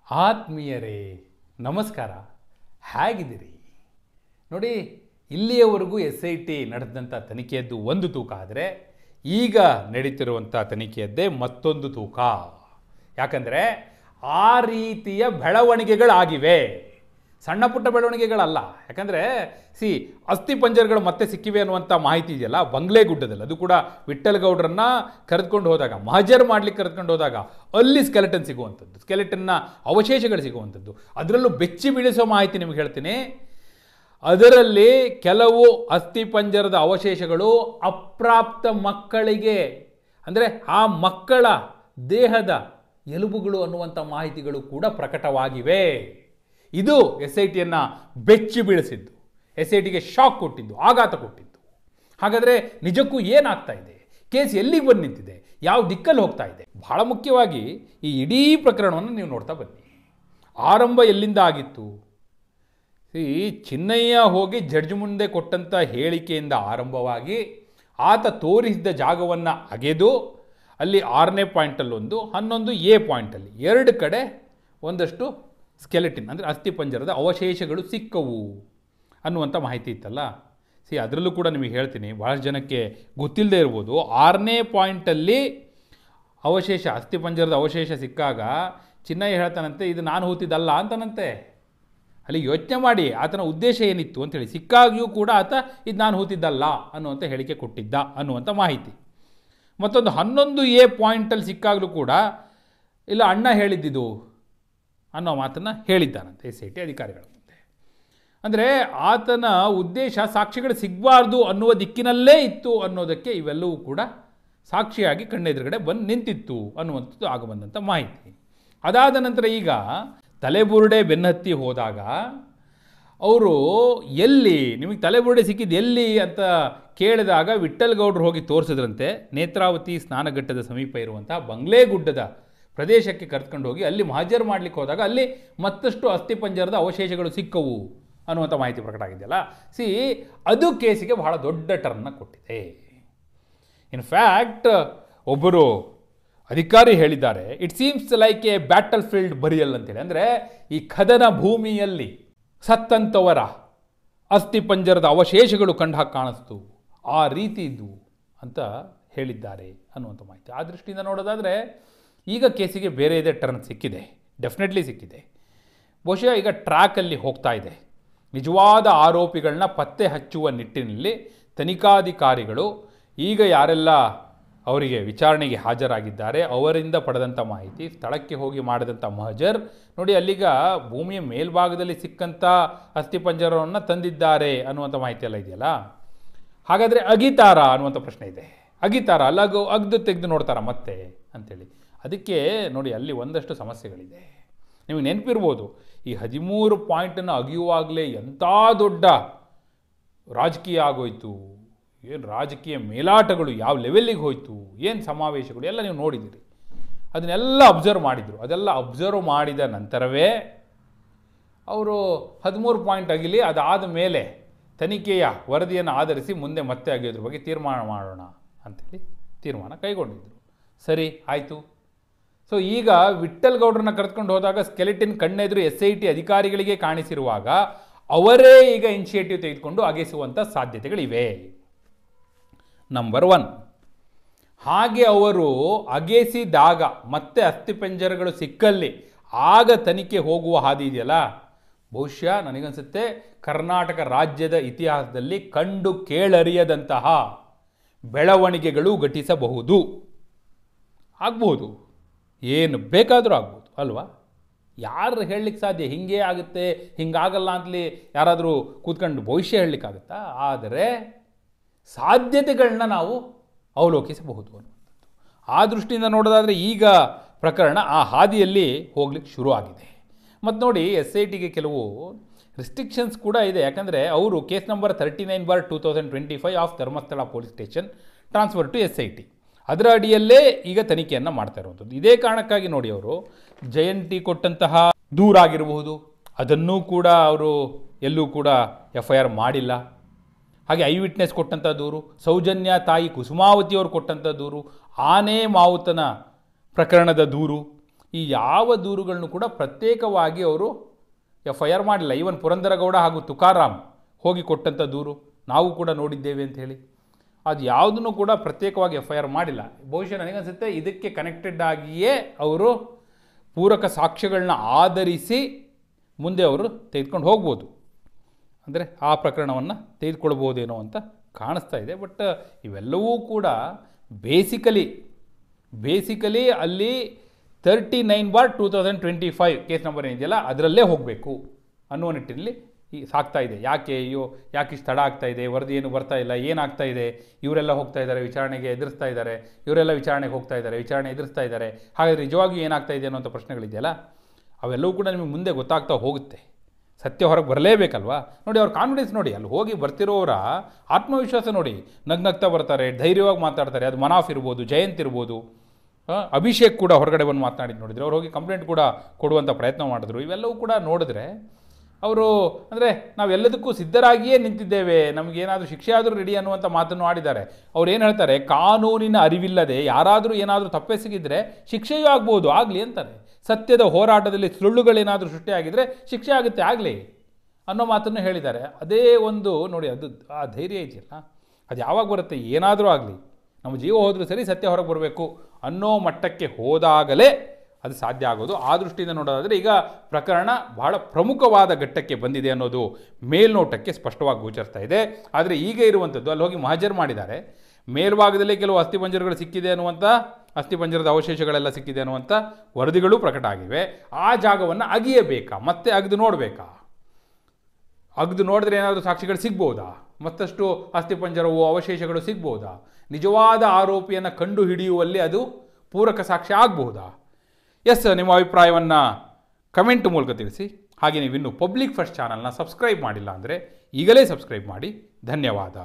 ಆತ್ಮೀಯರೇ ನಮಸ್ಕಾರ, ಹೇಗಿದ್ದೀರಿ? ನೋಡಿ, ಇಲ್ಲಿಯವರೆಗೂ SIT ನಡೆದಂಥ ತನಿಖೆಯದ್ದು ಒಂದು ತೂಕ ಆದರೆ ಈಗ ನಡೀತಿರುವಂಥ ತನಿಖೆಯದ್ದೇ ಮತ್ತೊಂದು ತೂಕ. ಯಾಕಂದರೆ ಆ ರೀತಿಯ ಬೆಳವಣಿಗೆಗಳಾಗಿವೆ, ಸಣ್ಣ ಪುಟ್ಟ ಬೆಳವಣಿಗೆಗಳಲ್ಲ. ಯಾಕಂದರೆ ಅಸ್ಥಿ ಪಂಜರಗಳು ಮತ್ತೆ ಸಿಕ್ಕಿವೆ ಅನ್ನುವಂಥ ಮಾಹಿತಿ ಇದೆಯಲ್ಲ ಬಂಗ್ಲೆಗುಡ್ಡದಲ್ಲಿ, ಅದು ಕೂಡ ವಿಠ್ಠಲ್ ಗೌಡ್ರನ್ನ ಕರೆದುಕೊಂಡು ಹೋದಾಗ, ಮಹಜರ್ ಮಾಡ್ಲಿಕ್ಕೆ ಕರೆದುಕೊಂಡು ಹೋದಾಗ ಅಲ್ಲಿ ಸ್ಕೆಲೆಟನ್ ಸಿಗುವಂಥದ್ದು, ಸ್ಕೆಲೆಟನ್ನ ಅವಶೇಷಗಳು ಸಿಗುವಂಥದ್ದು. ಅದರಲ್ಲೂ ಬೆಚ್ಚಿ ಬೀಳಿಸೋ ಮಾಹಿತಿ ನಿಮಗೆ ಹೇಳ್ತೀನಿ. ಅದರಲ್ಲಿ ಕೆಲವು ಅಸ್ಥಿ ಪಂಜರದ ಅವಶೇಷಗಳು ಅಪ್ರಾಪ್ತ ಮಕ್ಕಳಿಗೆ, ಅಂದರೆ ಆ ಮಕ್ಕಳ ದೇಹದ ಎಲುಬುಗಳು ಅನ್ನುವಂಥ ಮಾಹಿತಿಗಳು ಕೂಡ ಪ್ರಕಟವಾಗಿವೆ. ಇದು SITಯನ್ನು ಬೆಚ್ಚಿ ಬೀಳಿಸಿದ್ದು, SITಗೆ ಶಾಕ್ ಕೊಟ್ಟಿದ್ದು, ಆಘಾತ ಕೊಟ್ಟಿದ್ದು. ಹಾಗಾದರೆ ನಿಜಕ್ಕೂ ಏನಾಗ್ತಾ ಇದೆ, ಕೇಸ್ ಎಲ್ಲಿಗೆ ಬಂದು ನಿಂತಿದೆ, ಯಾವ ದಿಕ್ಕಲ್ಲಿ ಹೋಗ್ತಾ ಇದೆ? ಬಹಳ ಮುಖ್ಯವಾಗಿ ಈ ಇಡೀ ಪ್ರಕರಣವನ್ನು ನೀವು ನೋಡ್ತಾ ಬನ್ನಿ. ಆರಂಭ ಎಲ್ಲಿಂದ ಆಗಿತ್ತು? ಚಿನ್ನಯ್ಯ ಹೋಗಿ ಜಡ್ಜ್ ಮುಂದೆ ಕೊಟ್ಟಂಥ ಹೇಳಿಕೆಯಿಂದ ಆರಂಭವಾಗಿ ಆತ ತೋರಿಸಿದ ಜಾಗವನ್ನು ಅಗೆದು ಅಲ್ಲಿ 6ನೇ ಪಾಯಿಂಟಲ್ಲೊಂದು, 11A ಪಾಯಿಂಟಲ್ಲಿ ಎರಡು ಕಡೆ ಒಂದಷ್ಟು ಸ್ಕೆಲೆಟಿನ್ ಅಂದರೆ ಅಸ್ಥಿಪಂಜರದ ಅವಶೇಷಗಳು ಸಿಕ್ಕವು ಅನ್ನುವಂಥ ಮಾಹಿತಿ ಇತ್ತಲ್ಲ. ಅದರಲ್ಲೂ ಕೂಡ ನಿಮಗೆ ಹೇಳ್ತೀನಿ, ಭಾಳಷ್ಟು ಜನಕ್ಕೆ ಗೊತ್ತಿಲ್ಲದೆ ಇರ್ಬೋದು. 6ನೇ ಪಾಯಿಂಟಲ್ಲಿ ಅವಶೇಷ, ಅಸ್ಥಿಪಂಜರದ ಅವಶೇಷ ಸಿಕ್ಕಾಗ ಚಿನ್ನಯ್ಯ ಹೇಳ್ತಾನಂತೆ ಇದು ನಾನು ಹೂತಿದ್ದಲ್ಲ ಅಂತನಂತೆ. ಅಲ್ಲಿ ಯೋಚನೆ ಮಾಡಿ ಆತನ ಉದ್ದೇಶ ಏನಿತ್ತು ಅಂಥೇಳಿ. ಸಿಕ್ಕಾಗಿಯೂ ಕೂಡ ಆತ ಇದು ನಾನು ಹೂತಿದ್ದಲ್ಲ ಅನ್ನುವಂಥ ಹೇಳಿಕೆ ಕೊಟ್ಟಿದ್ದ ಅನ್ನುವಂಥ ಮಾಹಿತಿ. ಮತ್ತೊಂದು 11A ಪಾಯಿಂಟಲ್ಲಿ ಸಿಕ್ಕಾಗಲೂ ಕೂಡ ಇಲ್ಲ ಅಣ್ಣ ಹೇಳಿದ್ದಿದ್ದು ಅನ್ನೋ ಮಾತನ್ನು ಹೇಳಿದ್ದಾನಂತೆ SIT ಅಧಿಕಾರಿಗಳ ಮುಂದೆ. ಅಂದರೆ ಆತನ ಉದ್ದೇಶ ಸಾಕ್ಷಿಗಳು ಸಿಗಬಾರ್ದು ಅನ್ನುವ ದಿಕ್ಕಿನಲ್ಲೇ ಇತ್ತು ಅನ್ನೋದಕ್ಕೆ ಇವೆಲ್ಲವೂ ಕೂಡ ಸಾಕ್ಷಿಯಾಗಿ ಕಣ್ಣೆದುರುಗಡೆ ಬಂದು ನಿಂತಿತ್ತು ಅನ್ನುವಂಥದ್ದು ಆಗಬಂದಂಥ ಮಾಹಿತಿ. ಅದಾದ ನಂತರ ಈಗ ತಲೆಬುರುಡೆ ಬೆನ್ನತ್ತಿ ಹೋದಾಗ ಅವರು ಎಲ್ಲಿ ನಿಮಗೆ ತಲೆಬುರುಡೆ ಸಿಕ್ಕಿದ್ದು ಎಲ್ಲಿ ಅಂತ ಕೇಳಿದಾಗ ವಿಠ್ಠಲ್ ಗೌಡ್ರು ಹೋಗಿ ತೋರಿಸಿದ್ರಂತೆ. ನೇತ್ರಾವತಿ ಸ್ನಾನಘಟ್ಟದ ಸಮೀಪ ಇರುವಂಥ ಬಂಗ್ಲೆಗುಡ್ಡದ ಪ್ರದೇಶಕ್ಕೆ ಕರೆದುಕೊಂಡು ಹೋಗಿ ಅಲ್ಲಿ ಮಹಜರ್ ಮಾಡಲಿಕ್ಕೆ ಹೋದಾಗ ಅಲ್ಲಿ ಮತ್ತಷ್ಟು ಅಸ್ಥಿಪಂಜರದ ಅವಶೇಷಗಳು ಸಿಕ್ಕವು ಅನ್ನುವಂಥ ಮಾಹಿತಿ ಪ್ರಕಟ ಆಗಿದೆಯಲ್ಲ. ಅದು ಕೇಸಿಗೆ ಬಹಳ ದೊಡ್ಡ ಟರ್ನ್ನ ಕೊಟ್ಟಿದೆ. ಇನ್ಫ್ಯಾಕ್ಟ್ ಒಬ್ಬರು ಅಧಿಕಾರಿ ಹೇಳಿದ್ದಾರೆ, it seems like A battle field burial ಅಂತೇಳಿ. ಅಂದರೆ ಈ ಕದನ ಭೂಮಿಯಲ್ಲಿ ಸತ್ತಂಥವರ ಅಸ್ಥಿಪಂಜರದ ಅವಶೇಷಗಳು ಕಂಡು ಕಾಣಿಸ್ತು, ಆ ರೀತಿ ಇದ್ದು ಅಂತ ಹೇಳಿದ್ದಾರೆ ಅನ್ನುವಂಥ ಮಾಹಿತಿ. ಆ ದೃಷ್ಟಿಯಿಂದ ನೋಡೋದಾದರೆ ಈಗ ಕೇಸಿಗೆ ಬೇರೆ ಇದೆ ಟರ್ನ್ ಸಿಕ್ಕಿದೆ, ಡೆಫಿನೆಟ್ಲಿ ಸಿಕ್ಕಿದೆ. ಬಹುಶಃ ಈಗ ಟ್ರ್ಯಾಕಲ್ಲಿ ಹೋಗ್ತಾ ಇದೆ. ನಿಜವಾದ ಆರೋಪಿಗಳನ್ನ ಪತ್ತೆ ಹಚ್ಚುವ ನಿಟ್ಟಿನಲ್ಲಿ ತನಿಖಾಧಿಕಾರಿಗಳು ಈಗ ಯಾರೆಲ್ಲ ಅವರಿಗೆ ವಿಚಾರಣೆಗೆ ಹಾಜರಾಗಿದ್ದಾರೆ ಅವರಿಂದ ಪಡೆದಂಥ ಮಾಹಿತಿ, ಸ್ಥಳಕ್ಕೆ ಹೋಗಿ ಮಾಡಿದಂಥ ಮಹಜರ್ ನೋಡಿ, ಅಲ್ಲಿಗ ಭೂಮಿಯ ಮೇಲ್ಭಾಗದಲ್ಲಿ ಸಿಕ್ಕಂಥ ಅಸ್ಥಿಪಂಜರವನ್ನು ತಂದಿದ್ದಾರೆ ಅನ್ನುವಂಥ ಮಾಹಿತಿ ಎಲ್ಲ ಇದೆಯಲ್ಲ. ಹಾಗಾದರೆ ಅಗಿತಾರ ಅನ್ನುವಂಥ ಪ್ರಶ್ನೆ ಇದೆ. ಅಗಿತಾರ ಅಲ್ಲ, ಅಗ್ದು ತೆಗೆದು ನೋಡ್ತಾರ ಮತ್ತೆ ಅಂಥೇಳಿ. ಅದಕ್ಕೆ ನೋಡಿ ಅಲ್ಲಿ ಒಂದಷ್ಟು ಸಮಸ್ಯೆಗಳಿದೆ. ನಿಮಗೆ ನೆನಪಿರ್ಬೋದು, ಈ 13 ಪಾಯಿಂಟನ್ನು ಅಗಿಯುವಾಗಲೇ ಎಂಥ ದೊಡ್ಡ ರಾಜಕೀಯ ಆಗೋಯ್ತು, ಏನು ರಾಜಕೀಯ ಮೇಲಾಟಗಳು ಯಾವ ಲೆವೆಲ್ಲಿಗೆ ಹೋಯಿತು, ಏನು ಸಮಾವೇಶಗಳು ಎಲ್ಲ ನೀವು ನೋಡಿದ್ದೀರಿ. ಅದನ್ನೆಲ್ಲ ಅಬ್ಸರ್ವ್ ಮಾಡಿದರು. ಅದೆಲ್ಲ ಅಬ್ಸರ್ವ್ ಮಾಡಿದ ನಂತರವೇ ಅವರು 13 ಪಾಯಿಂಟ್ ಅಗಿಲಿ, ಅದಾದ ಮೇಲೆ ತನಿಖೆಯ ವರದಿಯನ್ನು ಆಧರಿಸಿ ಮುಂದೆ ಮತ್ತೆ ಅಗಿಯೋದ್ರ ಬಗ್ಗೆ ತೀರ್ಮಾನ ಮಾಡೋಣ ಅಂಥೇಳಿ ತೀರ್ಮಾನ ಕೈಗೊಂಡಿದ್ದರು. ಸರಿ ಆಯಿತು. ಈಗ ವಿಠ್ಠಲ್ ಗೌಡ್ರನ್ನ ಕರೆದುಕೊಂಡು ಹೋದಾಗ ಸ್ಕೆಲೆಟಿನ್ ಕಣ್ಣೆದುರು SIT ಅಧಿಕಾರಿಗಳಿಗೆ ಕಾಣಿಸಿರುವಾಗ ಅವರೇ ಈಗ ಇನಿಷಿಯೇಟಿವ್ ತೆಗೆದುಕೊಂಡು ಅಗೆಸುವಂಥ ಸಾಧ್ಯತೆಗಳಿವೆ. ನಂಬರ್ 1, ಹಾಗೆ ಅವರು ಅಗೆಸಿದಾಗ ಮತ್ತೆ ಅಸ್ಥಿಪಂಜರಗಳು ಸಿಕ್ಕಲ್ಲಿ ಆಗ ತನಿಖೆ ಹೋಗುವ ಹಾದಿ ಇದೆಯಲ್ಲ, ಬಹುಶಃ ನನಗನ್ಸುತ್ತೆ ಕರ್ನಾಟಕ ರಾಜ್ಯದ ಇತಿಹಾಸದಲ್ಲಿ ಕಂಡು ಕೇಳರಿಯದಂತಹ ಬೆಳವಣಿಗೆಗಳು ಘಟಿಸಬಹುದು. ಆಗ್ಬೋದು, ಏನು ಬೇಕಾದರೂ ಆಗ್ಬೋದು ಅಲ್ವಾ? ಯಾರು ಹೇಳಲಿಕ್ಕೆ ಸಾಧ್ಯ? ಹಿಂಗೆ ಆಗುತ್ತೆ ಹಿಂಗಾಗಲ್ಲ ಅಂತಲೇ ಯಾರಾದರೂ ಕೂತ್ಕೊಂಡು ಭವಿಷ್ಯ ಹೇಳಲಿಕ್ಕಾಗುತ್ತಾ? ಆದರೆ ಸಾಧ್ಯತೆಗಳನ್ನ ನಾವು ಅವಲೋಕಿಸಬಹುದು ಅನ್ನುವಂಥದ್ದು. ಆ ದೃಷ್ಟಿಯಿಂದ ನೋಡೋದಾದರೆ ಈಗ ಪ್ರಕರಣ ಆ ಹಾದಿಯಲ್ಲಿ ಹೋಗ್ಲಿಕ್ಕೆ ಶುರು ಆಗಿದೆ. ಮತ್ತು ನೋಡಿ, SITಗೆ ಕೆಲವು ರಿಸ್ಟ್ರಿಕ್ಷನ್ಸ್ ಕೂಡ ಇದೆ. ಯಾಕಂದರೆ ಅವರು case number 39/2025 of Dharmasthala police station transfer to SIT, ಅದರ ಅಡಿಯಲ್ಲೇ ಈಗ ತನಿಖೆಯನ್ನು ಮಾಡ್ತಾ ಇರುವಂಥದ್ದು. ಇದೇ ಕಾರಣಕ್ಕಾಗಿ ನೋಡಿ, ಅವರು ಜಯಂತಿ ಕೊಟ್ಟಂತಹ ದೂರಾಗಿರಬಹುದು, ಅದನ್ನೂ ಕೂಡ ಅವರು ಎಲ್ಲೂ ಕೂಡ FIR ಮಾಡಿಲ್ಲ. ಹಾಗೆ ಐ ವಿಟ್ನೆಸ್ ಕೊಟ್ಟಂಥ ದೂರು, ಸೌಜನ್ಯ ತಾಯಿ ಕುಸುಮಾವತಿಯವರು ಕೊಟ್ಟಂಥ ದೂರು, ಆನೆ ಮಾವುತನ ಪ್ರಕರಣದ ದೂರು, ಈ ಯಾವ ದೂರುಗಳನ್ನು ಕೂಡ ಪ್ರತ್ಯೇಕವಾಗಿ ಅವರು FIR ಮಾಡಿಲ್ಲ. ಈವನ್ ಪುರಂದರಗೌಡ ಹಾಗೂ ತುಕಾರಾಮ್ ಹೋಗಿ ಕೊಟ್ಟಂಥ ದೂರು ನಾವು ಕೂಡ ನೋಡಿದ್ದೇವೆ ಅಂತ ಹೇಳಿ, ಅದು ಯಾವುದನ್ನು ಕೂಡ ಪ್ರತ್ಯೇಕವಾಗಿ FIR ಮಾಡಿಲ್ಲ. ಬಹುಶಃ ನನಗನ್ಸುತ್ತೆ ಇದಕ್ಕೆ ಕನೆಕ್ಟೆಡ್ ಆಗಿಯೇ ಅವರು ಪೂರಕ ಸಾಕ್ಷ್ಯಗಳನ್ನ ಆಧರಿಸಿ ಮುಂದೆ ಅವರು ತೆಗೆದುಕೊಂಡು ಹೋಗ್ಬೋದು, ಅಂದರೆ ಆ ಪ್ರಕರಣವನ್ನು ತೆಗೆದುಕೊಳ್ಬೋದೇನೋ ಅಂತ ಕಾಣಿಸ್ತಾ ಇದೆ. ಬಟ್ ಇವೆಲ್ಲವೂ ಕೂಡ ಬೇಸಿಕಲಿ ಅಲ್ಲಿ 39/2025 ಕೇಸ್ ನಂಬರ್ ಏನಿದೆಯಲ್ಲ ಅದರಲ್ಲೇ ಹೋಗಬೇಕು ಅನ್ನುವ ನಿಟ್ಟಿನಲ್ಲಿ ಸಾಗ್ತಾ ಇದೆ. ಯಾಕೆ ಇಷ್ಟು ತಡ ಆಗ್ತಾ ಇದೆ, ವರದಿ ಏನು ಬರ್ತಾ ಇಲ್ಲ, ಏನಾಗ್ತಾ ಇದೆ, ಇವರೆಲ್ಲ ಹೋಗ್ತಾ ಇದ್ದಾರೆ ವಿಚಾರಣೆಗೆ ಎದುರಿಸ್ತಾ ಇದ್ದಾರೆ, ಇವರೆಲ್ಲ ವಿಚಾರಣೆಗೆ ಹೋಗ್ತಾ ಇದ್ದಾರೆ, ವಿಚಾರಣೆ ಎದುರಿಸ್ತಾ ಇದ್ದಾರೆ, ಹಾಗಾದರೆ ನಿಜವಾಗಿಯೂ ಏನಾಗ್ತಾ ಇದೆ ಅನ್ನೋಂಥ ಪ್ರಶ್ನೆಗಳಿದೆಯಲ್ಲ ಅವೆಲ್ಲವೂ ಕೂಡ ನಿಮಗೆ ಮುಂದೆ ಗೊತ್ತಾಗ್ತಾ ಹೋಗುತ್ತೆ. ಸತ್ಯ ಹೊರಗೆ ಬರಲೇಬೇಕಲ್ವಾ. ನೋಡಿ ಅವ್ರ ಕಾನ್ಫಿಡೆನ್ಸ್ ನೋಡಿ, ಅಲ್ಲಿ ಹೋಗಿ ಬರ್ತಿರೋರ ಆತ್ಮವಿಶ್ವಾಸ ನೋಡಿ, ನಗ್ನಗ್ತಾ ಬರ್ತಾರೆ, ಧೈರ್ಯವಾಗಿ ಮಾತಾಡ್ತಾರೆ. ಅದು ಮನಾಫ್ ಇರ್ಬೋದು, ಜಯಂತ್ ಇರ್ಬೋದು, ಅಭಿಷೇಕ್ ಕೂಡ ಹೊರಗಡೆ ಬಂದು ಮಾತನಾಡಿದ್ದು ನೋಡಿದ್ರು, ಅವ್ರು ಹೋಗಿ ಕಂಪ್ಲೇಂಟ್ ಕೂಡ ಕೊಡುವಂಥ ಪ್ರಯತ್ನ ಮಾಡಿದ್ರು. ಇವೆಲ್ಲವೂ ಕೂಡ ನೋಡಿದ್ರೆ ಅವರು ಅಂದರೆ ನಾವೆಲ್ಲದಕ್ಕೂ ಸಿದ್ಧರಾಗಿಯೇ ನಿಂತಿದ್ದೇವೆ, ನಮಗೇನಾದರೂ ಶಿಕ್ಷೆ ಆದರೂ ರೆಡಿ ಅನ್ನುವಂಥ ಮಾತನ್ನು ಆಡಿದ್ದಾರೆ. ಅವ್ರು ಏನು ಹೇಳ್ತಾರೆ, ಕಾನೂನಿನ ಅರಿವಿಲ್ಲದೆ ಯಾರಾದರೂ ಏನಾದರೂ ತಪ್ಪೆಸಗಿದ್ರೆ ಶಿಕ್ಷೆಯೂ ಆಗ್ಬೋದು, ಆಗಲಿ ಅಂತಾರೆ. ಸತ್ಯದ ಹೋರಾಟದಲ್ಲಿ ಸುಳ್ಳುಗಳೇನಾದರೂ ಸೃಷ್ಟಿಯಾಗಿದ್ದರೆ ಶಿಕ್ಷೆ ಆಗುತ್ತೆ, ಆಗಲಿ ಅನ್ನೋ ಮಾತನ್ನು ಹೇಳಿದ್ದಾರೆ. ಅದೇ ಒಂದು ನೋಡಿ, ಅದು ಆ ಧೈರ್ಯ ಇದೆಯಲ್ಲ, ಅದು ಯಾವಾಗ ಬರುತ್ತೆ, ಏನಾದರೂ ಆಗಲಿ ನಮ್ಮ ಜೀವ ಹೋದರೂ ಸರಿ ಸತ್ಯ ಹೊರಗೆ ಬರಬೇಕು ಅನ್ನೋ ಮಟ್ಟಕ್ಕೆ ಹೋದಾಗಲೇ ಅದು ಸಾಧ್ಯ ಆಗೋದು. ಆ ದೃಷ್ಟಿಯಿಂದ ನೋಡೋದಾದರೆ ಈಗ ಪ್ರಕರಣ ಬಹಳ ಪ್ರಮುಖವಾದ ಘಟ್ಟಕ್ಕೆ ಬಂದಿದೆ ಅನ್ನೋದು ಮೇಲ್ನೋಟಕ್ಕೆ ಸ್ಪಷ್ಟವಾಗಿ ಗೋಚರಿಸ್ತಾ ಇದೆ. ಆದರೆ ಈಗ ಇರುವಂಥದ್ದು ಅಲ್ಲಿ ಹೋಗಿ ಮಹಜರ್ ಮಾಡಿದ್ದಾರೆ, ಮೇಲ್ಭಾಗದಲ್ಲೇ ಕೆಲವು ಅಸ್ಥಿಪಂಜರಗಳು ಸಿಕ್ಕಿದೆ ಅನ್ನುವಂಥ, ಅಸ್ಥಿಪಂಜರದ ಅವಶೇಷಗಳೆಲ್ಲ ಸಿಕ್ಕಿದೆ ಅನ್ನುವಂಥ ವರದಿಗಳು ಪ್ರಕಟ ಆಗಿವೆ. ಆ ಜಾಗವನ್ನು ಅಗಿಯಬೇಕಾ, ಮತ್ತೆ ಅಗೆದು ನೋಡಬೇಕಾ, ಅಗೆದು ನೋಡಿದ್ರೆ ಏನಾದರೂ ಸಾಕ್ಷಿಗಳು ಸಿಗ್ಬೋದಾ, ಮತ್ತಷ್ಟು ಅಸ್ಥಿಪಂಜರವು ಅವಶೇಷಗಳು ಸಿಗ್ಬೋದಾ, ನಿಜವಾದ ಆರೋಪಿಯನ್ನು ಕಂಡು ಹಿಡಿಯುವಲ್ಲಿ ಅದು ಪೂರಕ ಸಾಕ್ಷ್ಯ ಆಗಬಹುದಾ? ನಿಮ್ಮ ಅಭಿಪ್ರಾಯವನ್ನು ಕಮೆಂಟ್ ಮೂಲಕ ತಿಳಿಸಿ. ಹಾಗೆ ನೀವಿನ್ನೂ ಪಬ್ಲಿಕ್ ಫಸ್ಟ್ ಚಾನಲ್ನ ಸಬ್ಸ್ಕ್ರೈಬ್ ಮಾಡಿಲ್ಲ ಅಂದರೆ ಈಗಲೇ ಸಬ್ಸ್ಕ್ರೈಬ್ ಮಾಡಿ. ಧನ್ಯವಾದ.